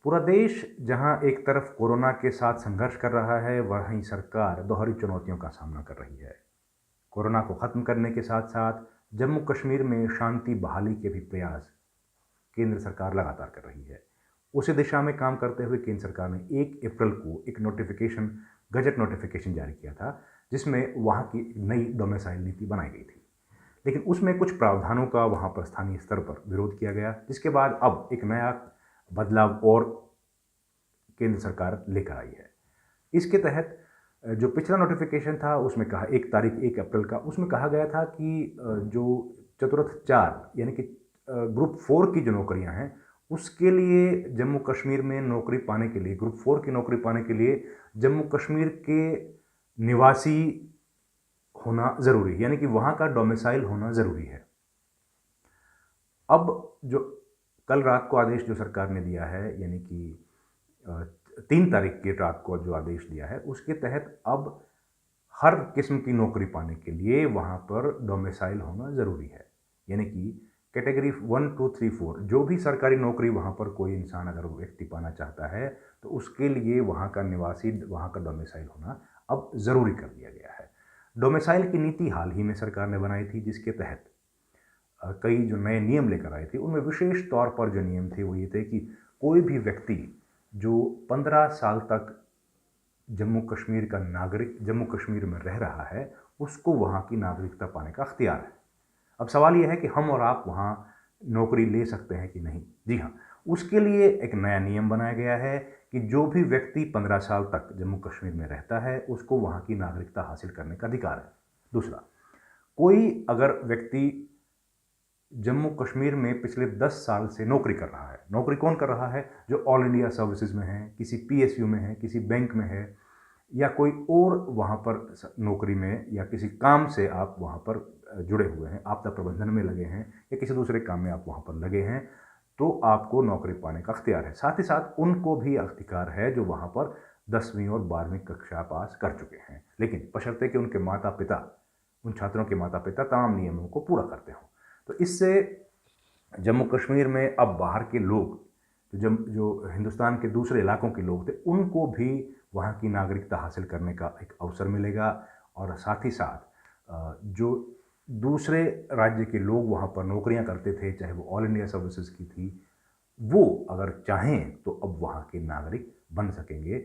पूरा देश जहां एक तरफ कोरोना के साथ संघर्ष कर रहा है, वहीं सरकार दोहरी चुनौतियों का सामना कर रही है। कोरोना को खत्म करने के साथ साथ जम्मू कश्मीर में शांति बहाली के भी प्रयास केंद्र सरकार लगातार कर रही है। उसी दिशा में काम करते हुए केंद्र सरकार ने 1 अप्रैल को एक नोटिफिकेशन, गजट नोटिफिकेशन जारी किया था, जिसमें वहां की नई डोमिसाइल नीति बनाई गई थी। लेकिन उसमें कुछ प्रावधानों का वहां पर स्थानीय स्तर पर विरोध किया गया, जिसके बाद अब एक नया बदलाव और केंद्र सरकार लेकर आई है। इसके तहत जो पिछला नोटिफिकेशन था उसमें कहा 1 अप्रैल का, उसमें कहा गया था कि जो चतुर्थ 4 यानी कि ग्रुप 4 की जो नौकरियां हैं, उसके लिए जम्मू कश्मीर में नौकरी पाने के लिए, ग्रुप 4 की नौकरी पाने के लिए जम्मू कश्मीर के निवासी होना ज़रूरी है, यानी कि वहाँ का डोमिसाइल होना ज़रूरी है। अब जो कल रात को आदेश जो सरकार ने दिया है, यानी कि 3 तारीख की रात को जो आदेश दिया है, उसके तहत अब हर किस्म की नौकरी पाने के लिए वहाँ पर डोमिसाइल होना ज़रूरी है। यानी कि कैटेगरी 1, 2, 3, 4 जो भी सरकारी नौकरी वहाँ पर कोई इंसान अगर व्यक्ति पाना चाहता है, तो उसके लिए वहाँ का निवासी, वहाँ का डोमिसाइल होना अब ज़रूरी कर दिया गया है। डोमिसाइल की नीति हाल ही में सरकार ने बनाई थी, जिसके तहत कई जो नए नियम लेकर आए थे, उनमें विशेष तौर पर जो नियम थे वो ये थे कि कोई भी व्यक्ति जो 15 साल तक जम्मू कश्मीर का नागरिक जम्मू कश्मीर में रह रहा है, उसको वहाँ की नागरिकता पाने का अख्तियार है। अब सवाल यह है कि हम और आप वहाँ नौकरी ले सकते हैं कि नहीं। जी हाँ, उसके लिए एक नया नियम बनाया गया है कि जो भी व्यक्ति 15 साल तक जम्मू कश्मीर में रहता है, उसको वहाँ की नागरिकता हासिल करने का अधिकार है। दूसरा, कोई अगर व्यक्ति जम्मू कश्मीर में पिछले 10 साल से नौकरी कर रहा है, नौकरी कौन कर रहा है? जो ऑल इंडिया सर्विसेज में है, किसी पीएसयू में है, किसी बैंक में है, या कोई और वहाँ पर नौकरी में या किसी काम से आप वहाँ पर जुड़े हुए हैं, आपदा प्रबंधन में लगे हैं या किसी दूसरे काम में आप वहाँ पर लगे हैं, तो आपको नौकरी पाने का अख्तियार है। साथ ही साथ उनको भी अधिकार है जो वहाँ पर 10वीं और 12वीं कक्षा पास कर चुके हैं, लेकिन बशर्ते कि उनके माता पिता, उन छात्रों के माता पिता तमाम नियमों को पूरा करते हों। तो इससे जम्मू कश्मीर में अब बाहर के लोग, जो हिंदुस्तान के दूसरे इलाकों के लोग थे, उनको भी वहाँ की नागरिकता हासिल करने का एक अवसर मिलेगा। और साथ ही साथ जो दूसरे राज्य के लोग वहाँ पर नौकरियाँ करते थे, चाहे वो ऑल इंडिया सर्विसेज की थी, वो अगर चाहें तो अब वहाँ के नागरिक बन सकेंगे।